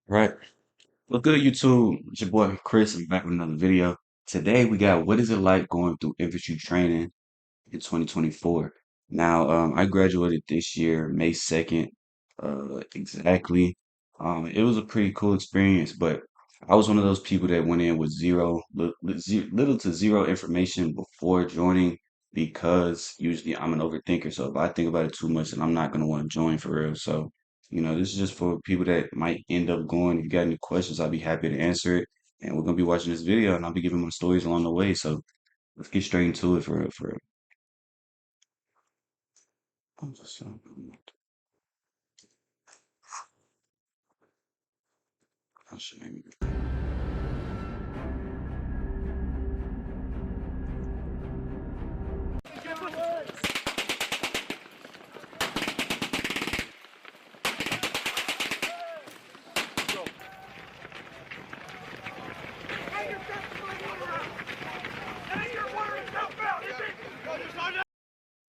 Right. Well, good, YouTube. It's your boy Chris. I'm back with another video. Today we got what is it like going through infantry training in 2024. Now, I graduated this year, May 2nd, exactly. It was a pretty cool experience, but I was one of those people that went in with little to zero information before joining because usually I'm an overthinker. So if I think about it too much, then I'm not going to want to join for real. So, this is just for people that might end up going. If you got any questions, I'll be happy to answer it. And we're going to be watching this video and I'll be giving my stories along the way. So let's get straight into it for real, for real. I'll show you.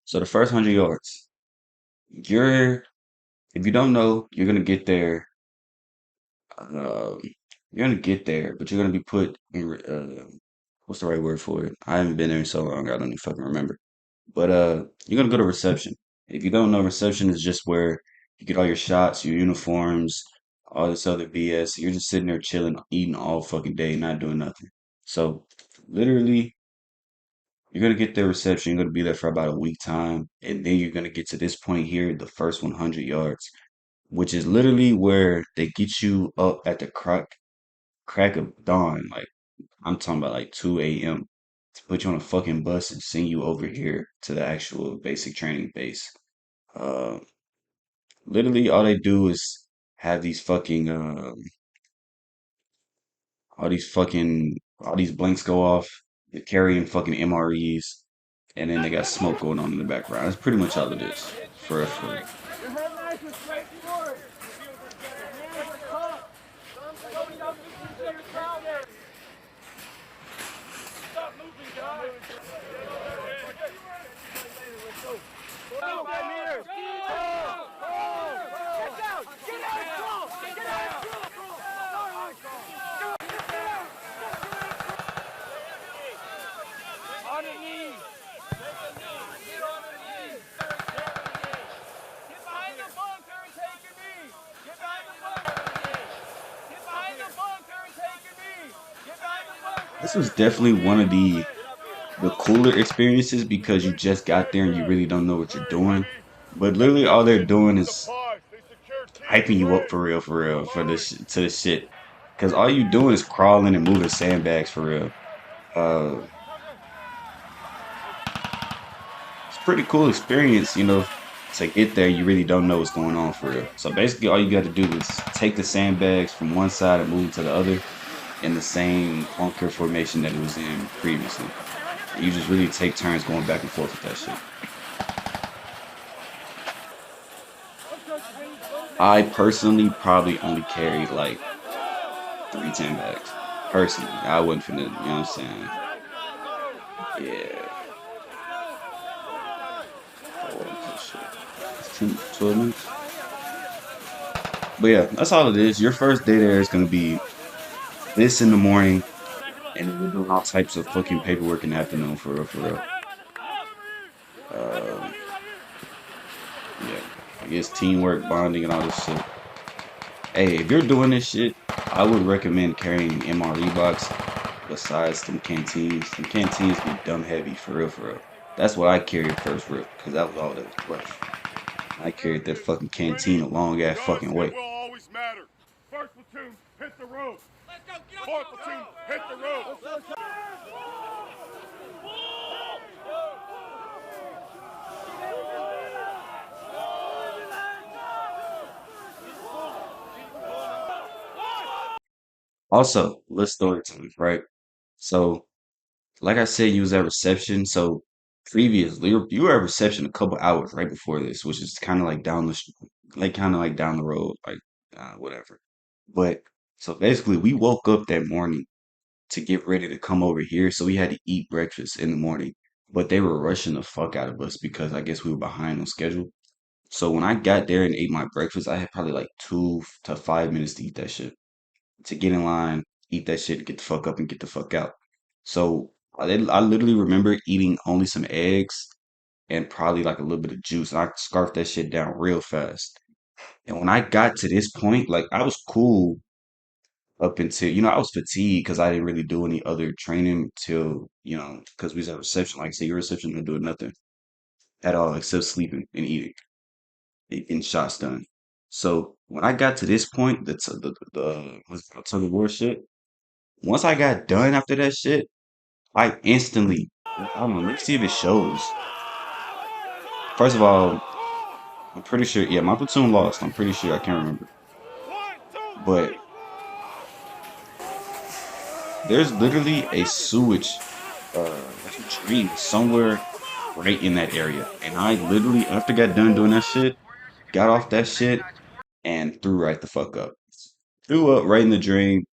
So the first 100 yards, you're if you don't know, you're gonna get there. Um, you're gonna get there, but you're gonna be put in. What's the right word for it? I haven't been there in so long, I don't even fucking remember. But you're gonna go to reception. If you don't know, reception is just where you get all your shots, your uniforms, all this other BS. You're just sitting there chilling, eating all fucking day, not doing nothing. So literally, you're gonna get their reception. You're gonna be there for about a week time, and then you're gonna get to this point here, the first 100 yards, which is literally where they get you up at the crack of dawn. Like I'm talking about like 2 a.m. to put you on a fucking bus and send you over here to the actual basic training base. Uh, Literally all they do is have these fucking all these blanks go off. They're carrying fucking MREs, and then they got smoke going on in the background. That's pretty much all it is. For real. This was definitely one of the cooler experiences because you just got there and you really don't know what you're doing. But literally all they're doing is hyping you up for real, for this to this shit. Because all you doing is crawling and moving sandbags for real. Uh, it's a pretty cool experience, to get there. You really don't know what's going on for real. So basically, all you got to do is take the sandbags from one side and move them to the other in the same bunker formation that it was in previously. You just really take turns going back and forth with that shit. I personally probably only carried like 3 10 bags. Personally, I wouldn't finna, you know what I'm saying? Yeah. Oh, shit. It's 10, 12 minutes. But yeah, that's all it is. Your first day there is gonna be this in the morning, and then we're doing all types of fucking paperwork in the afternoon for real, for real. Um, yeah. I guess teamwork, bonding, and all this shit. Hey, if you're doing this shit, I would recommend carrying an MRE box besides them canteens. Them canteens be dumb heavy for real, for real. That's what I carried first, real, because that was all that was left. I carried that fucking canteen a long ass fucking way. Also, let's story time, right? So, like I said, you was at reception. So previously, you were at reception a couple hours right before this, which is kind of like like kind of like down the road, like whatever. But so basically, we woke up that morning to get ready to come over here, so we had to eat breakfast in the morning. But they were rushing the fuck out of us because I guess we were behind on schedule. So when I got there and ate my breakfast, I had probably like 2 to 5 minutes to eat that shit. to get in line, eat that shit, get the fuck up, and get the fuck out. So I literally remember eating only some eggs and probably like a little bit of juice, and I scarfed that shit down real fast. And when I got to this point, like I was cool up until, I was fatigued because I didn't really do any other training till, because we was at reception. Like I said, your reception didn't do nothing at all except sleeping and eating and getting shots done. So when I got to this point, the what's it called, tug of war shit. Once I got done after that shit, I instantly, I don't know, let's see if it shows. First of all, I'm pretty sure, yeah, my platoon lost. I'm pretty sure, I can't remember. But there's literally a sewage, like a drain somewhere right in that area. And I literally, after I got done doing that shit, got off that shit and threw right the fuck up. Threw up right in the drain.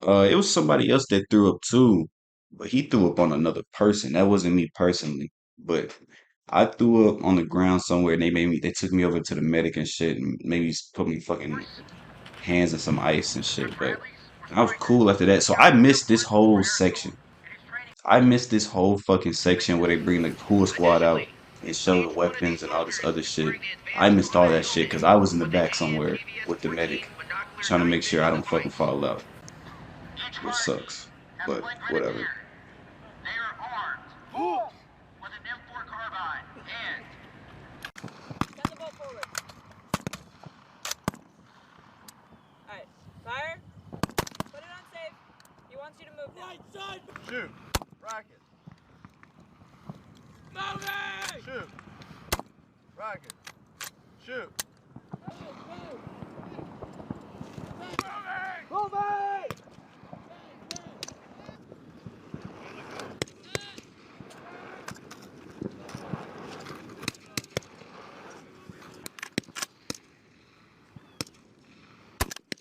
It was somebody else that threw up too, but he threw up on another person. That wasn't me personally, but I threw up on the ground somewhere, and they took me over to the medic and shit, and maybe put me fucking hands in some ice and shit. But I was cool after that. So I missed this whole section. I missed this whole fucking section where they bring the cool squad out and show the weapons and all this other shit. I missed all that shit because I was in the back somewhere with the medic, trying to make sure I don't fucking fall out, which sucks. But whatever. Shoot. Rocket. Moving! Shoot. Rocket. Shoot. Moving! Moving!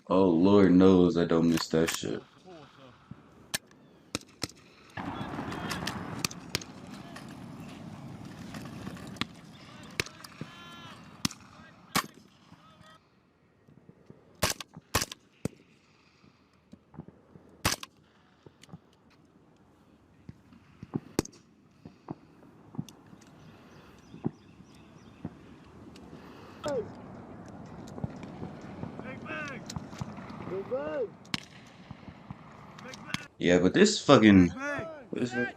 Oh Lord knows I don't miss that shit. Big bang! Big bang! Yeah, but this fucking Big bang! what is it?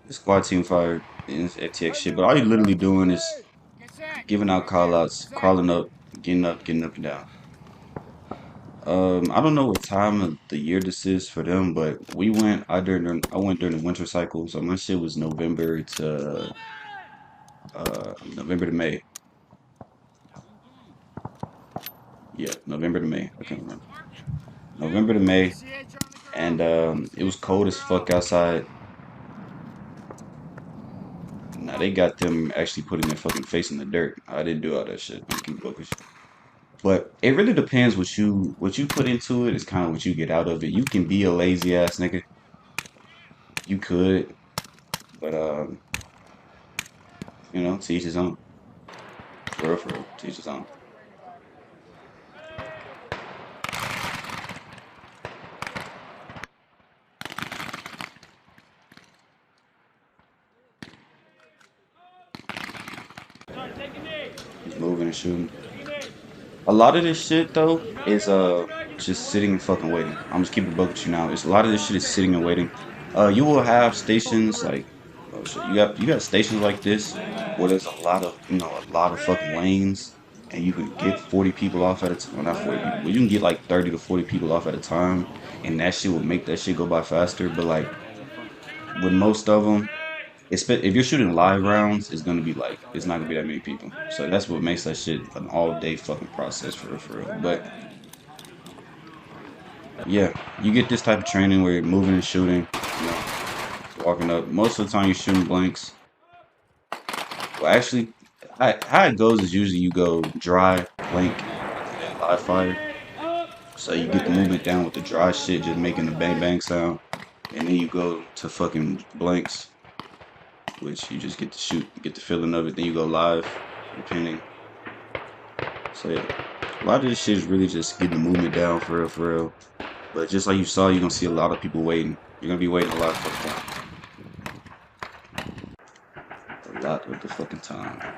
This squad team fire in this FTX shit. But all you're literally doing is giving out call outs, crawling up, getting up and down. I don't know what time of the year this is for them, but I went during the winter cycle, so my shit was November to May. Yeah, November to May. I can't remember. November to May, and it was cold as fuck outside. Now they got them actually putting their fucking face in the dirt. I didn't do all that shit. I'm keep bookish. But it really depends what you put into it is kind of what you get out of it. You can be a lazy ass nigga. You could, but teach his own. For real, teach his own. He's moving and shooting. A lot of this shit though is just sitting and fucking waiting. I'm just keeping a buck with you now. It's a lot of this shit is sitting and waiting. You will have stations like oh shit, you got stations like this where there's a lot of fucking lanes and you can get 40 people off at a time. Well, not 40 people, but you can get like 30 to 40 people off at a time and that shit will make that shit go by faster. But like with most of them, if you're shooting live rounds, it's not gonna be that many people. So that's what makes that shit an all day fucking process for real, for real. But yeah, you get this type of training where you're moving and shooting, walking up. Most of the time you're shooting blanks. Well, actually, how it goes is usually you go dry, blank, and then live fire. So you get the movement down with the dry shit, just making the bang bang sound, and then you go to fucking blanks, which you just get to shoot, get the feeling of it. Then you go live, depending. So yeah, a lot of this shit is really just getting the movement down for real, for real. But just like you saw, you're gonna see a lot of people waiting. You're gonna be waiting a lot of fucking time. A lot of the fucking time.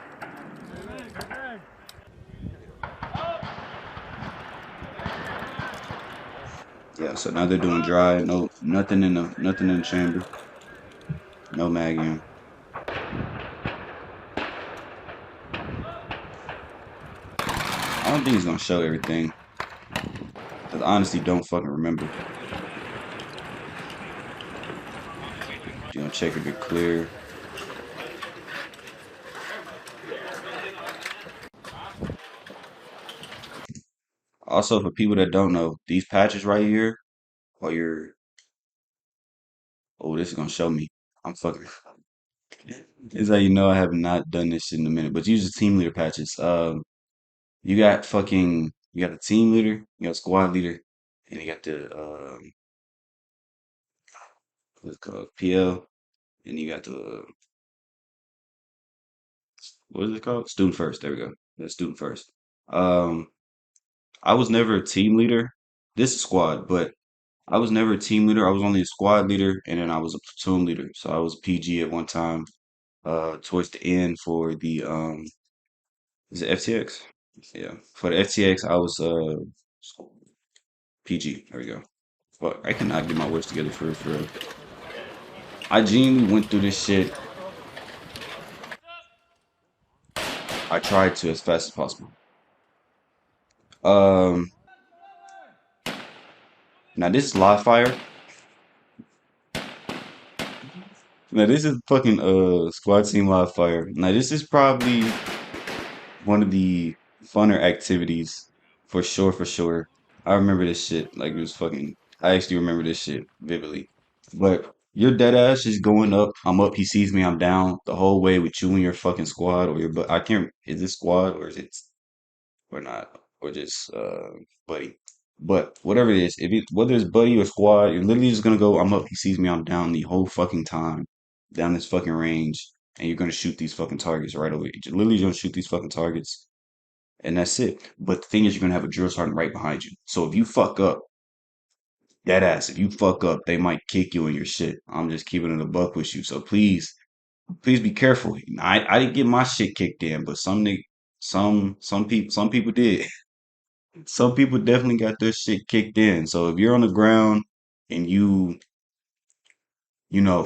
Yeah, so now they're doing dry, no nothing in the chamber, no magging. I don't think it's gonna show everything, because I honestly don't fucking remember. You know, check if it clear. Also, for people that don't know, these patches right here, while you're oh, this is gonna show me. I'm fucking It's how you know I have not done this shit in a minute. But use the team leader patches. You got the team leader, you got squad leader, and you got the what's it called PL, and you got the what is it called? Student first. There we go. That's student first. Um, I was never a team leader. This is squad, but I was never a team leader. I was only a squad leader, and then I was a platoon leader. So I was PG at one time. Towards the end for the is it FTX? Yeah, for the FTX, I was PG. There we go. Fuck, I cannot get my words together for real, for real. I genuinely went through this shit. I tried to as fast as possible. Um, Now this is live fire. Now this is fucking squad team live fire. Now this is probably one of the funner activities for sure, for sure. I remember this shit like it was fucking. I actually remember this shit vividly. But your dead ass is going up. I'm up. He sees me. I'm down the whole way with you and your fucking squad or your. But I can't. Is this squad or is it or not or just buddy? But whatever it is, if it whether it's buddy or squad, you're literally just gonna go. I'm up. He sees me. I'm down the whole fucking time, down this fucking range, and you're gonna shoot these fucking targets right away. You're literally gonna shoot these fucking targets, and that's it. But the thing is, you're gonna have a drill sergeant right behind you. So if you fuck up, dead ass, if you fuck up, they might kick you in your shit. I'm just keeping it a buck with you. So please be careful. I didn't get my shit kicked in, but some people did. Some people definitely got their shit kicked in. So if you're on the ground and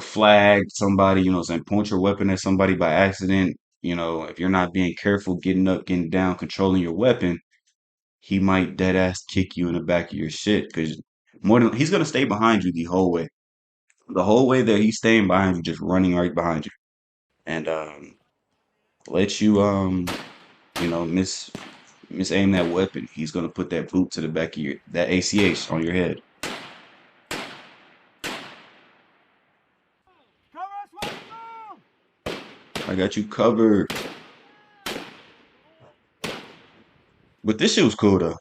flag somebody, saying point your weapon at somebody by accident, if you're not being careful, getting up, getting down, controlling your weapon, he might dead ass kick you in the back of your shit because more than he's gonna stay behind you the whole way. The whole way there, he's staying behind you, just running right behind you, and let you miss aim that weapon. He's gonna put that boot to the back of your that ACH on your head. Cover us while we move! I got you covered. But this shit was cool though.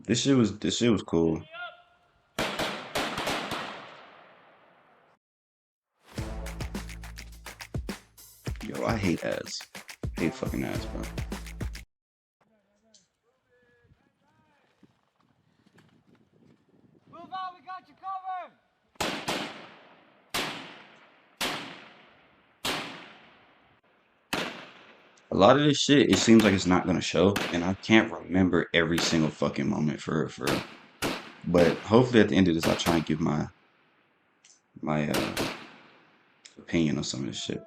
This shit was cool. Yo, I hate ads. Hate fucking ads, bro. Move out, we got you covered! A lot of this shit, it seems like it's not gonna show, and I can't remember every single fucking moment for real, for real. But hopefully at the end of this, I'll try and give my opinion on some of this shit.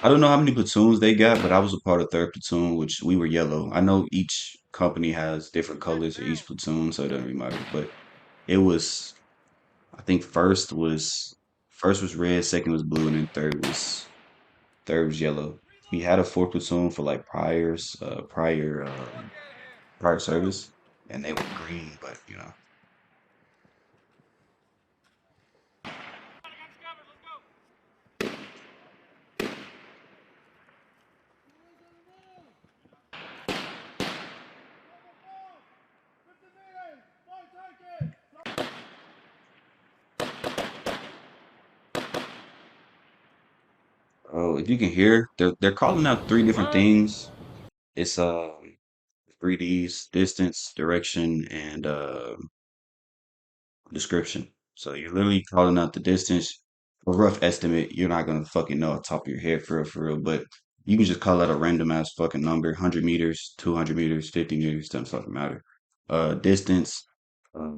I don't know how many platoons they got, but I was a part of third platoon, which we were yellow. I know each company has different colors for each platoon, so it doesn't really matter. But it was, I think first was red, second was blue, and then third was yellow. We had a fourth platoon for like prior service, and they were green, but oh, if you can hear, they're calling out three different things. It's Three Ds: distance, direction, and description. So you're literally calling out the distance. A rough estimate, you're not gonna fucking know off the top of your head for real, but you can just call out a random ass fucking number: 100 meters, 200 meters, 50 meters, doesn't fucking matter. Distance, uh,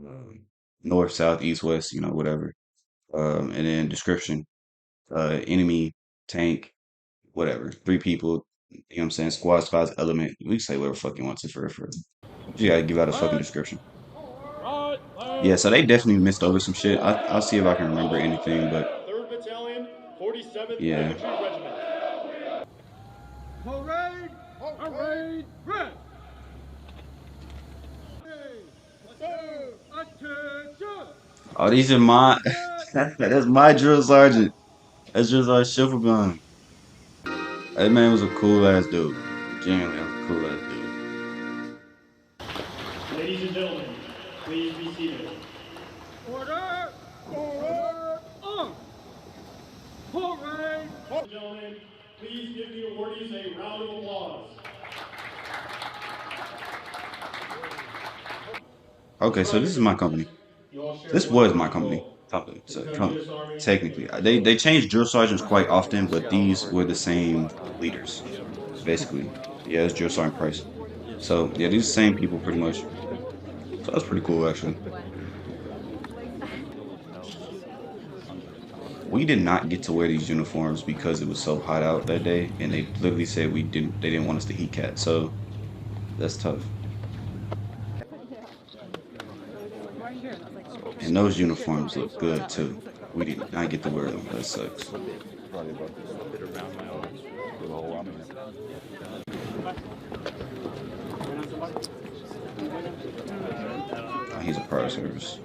north, south, east, west, whatever. And then description, enemy, tank, whatever. Three people, what I'm saying? Squads, element. We can say whatever fuck you want to for. You gotta give out a fucking Left, description. right, Yeah, left. so they definitely missed over some shit. I'll see if I can remember anything, but 3rd Battalion, 47th yeah. Infantry Regiment. Parade, parade, red. Attention! Oh, these are my Set. that's my drill sergeant. That's drill sergeant Schiffelbein. That man was a cool ass dude. Genuinely, that was a cool ass dude. Ladies and gentlemen, please be seated. Order, order, on. Parade. Gentlemen, please give the awardees a round of applause. Okay, so this is Instructions. my company. You all share This one was my common company. goal. To So become U.S. Army technically, and they fulfill changed drill sergeants quite often, but these were the same leaders, basically. Yeah, it's drill sergeant Price. So yeah, these are the same people pretty much. So that's pretty cool actually. We did not get to wear these uniforms because it was so hot out that day, and they literally said they didn't want us to heat cat. So that's tough. And those uniforms look good too. We did not get to wear them. That sucks. Oh, he's a prior service.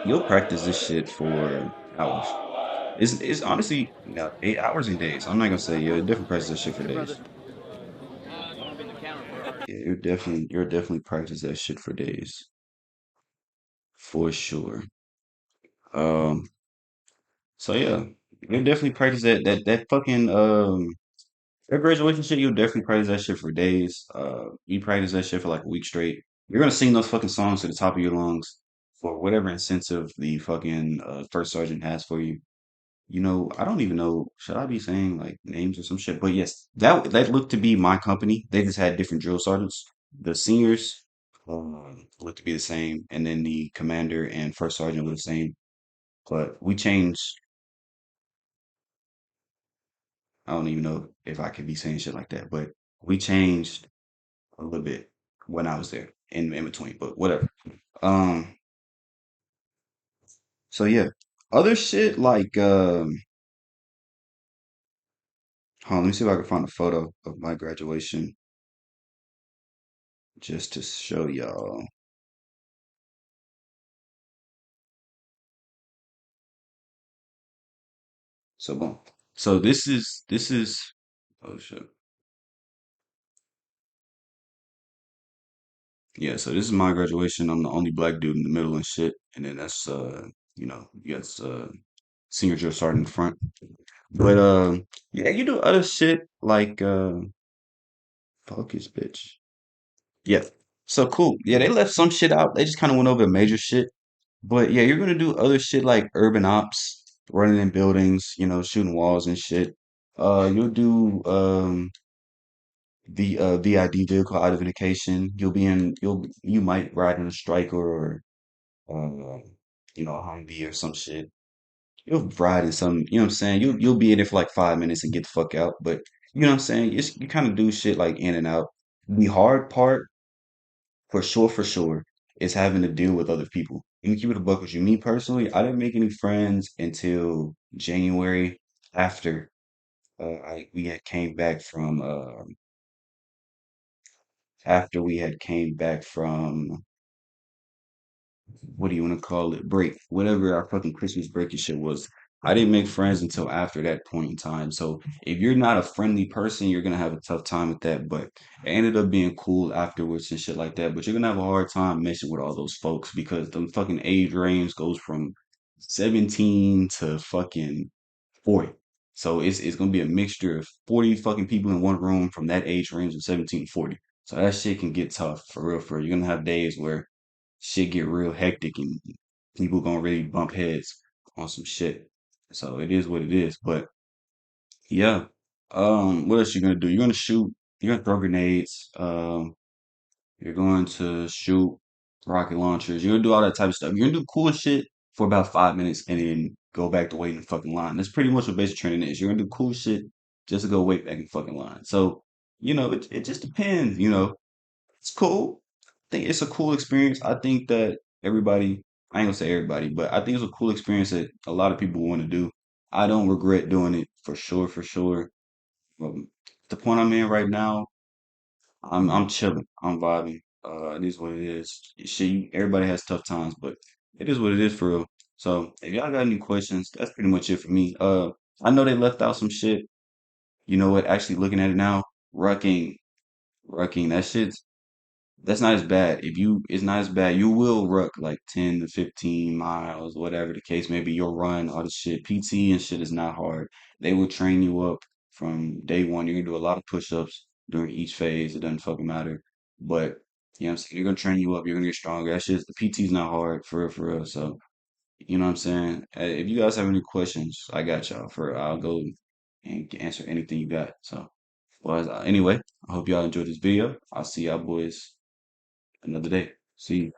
You'll practice this shit for hours. It's honestly 8 hours in days. I'm not gonna say you'll definitely practice that shit for days. Yeah, you're definitely practice that shit for days for sure. Um, so yeah, you definitely practice that fucking that graduation shit. You'll definitely practice that shit for days. You practice that shit for like a week straight. You're gonna sing those fucking songs to the top of your lungs for whatever incentive the fucking first sergeant has for you. I don't even know. Should I be saying like names or some shit? But yes, that looked to be my company. They just had different drill sergeants. The seniors looked to be the same, and then the commander and first sergeant were the same. But we changed. I don't even know if I could be saying shit like that, but we changed a little bit when I was there in between. But whatever. Um. So yeah, other shit like hold on, let me see if I can find a photo of my graduation just to show y'all. So boom. So this is oh shit. Yeah, so this is my graduation. I'm the only black dude in the middle and shit. And then that's you got senior drill sergeant in front. But yeah, you do other shit like focus bitch. Yeah. So cool. Yeah, they left some shit out. They just kind of went over the major shit. But yeah, you're gonna do other shit like urban ops, running in buildings, shooting walls and shit. You'll do the VID vehicle identification. You might ride in a striker or uh, a Humvee or some shit. You'll ride in some, you know what I'm saying? You'll be in it for like 5 minutes and get the fuck out. But you know what I'm saying? You kind of do shit like in and out. The hard part, for sure, is having to deal with other people. You can keep it a buck with you. Me personally, I didn't make any friends until January after we had came back from what do you want to call it? Break. Whatever our fucking Christmas break and shit was. I didn't make friends until after that point in time. So if you're not a friendly person, you're gonna have a tough time with that. But it ended up being cool afterwards and shit like that. But you're gonna have a hard time messing with all those folks because the fucking age range goes from 17 to fucking 40. So it's gonna be a mixture of 40 fucking people in one room from that age range of 17 to 40. So that shit can get tough for real, for real. You're gonna have days where shit get real hectic and people gonna really bump heads on some shit. So it is what it is. But yeah. What else you gonna do? You're gonna shoot, you're gonna throw grenades, you're going to shoot rocket launchers, you're gonna do all that type of stuff. You're gonna do cool shit for about 5 minutes and then go back to waiting in the fucking line. That's pretty much what basic training is. You're gonna do cool shit just to go wait back in the fucking line. So, it just depends. It's cool. I think it's a cool experience. I think that everybody, I ain't gonna say everybody, but I think it's a cool experience that a lot of people want to do. I don't regret doing it for sure, for sure. The point I'm in right now, I'm chilling. I'm vibing. It is what it is. Shit, everybody has tough times, but it is what it is for real. So if y'all got any questions, that's pretty much it for me. I know they left out some shit. You know what? Actually looking at it now, rucking, rucking, that's not as bad. It's not as bad. You will ruck like 10 to 15 miles, whatever the case may be. You'll run all the shit. PT and shit is not hard. They will train you up from day one. You're gonna do a lot of push-ups during each phase. It doesn't fucking matter. But you know what I'm saying? They're gonna train you up. You're gonna get stronger. That shit, the PT's not hard for real, for real. So, you know what I'm saying? If you guys have any questions, I got y'all I'll go and answer anything you got. So, well, anyway, I hope y'all enjoyed this video. I'll see y'all boys another day. See you.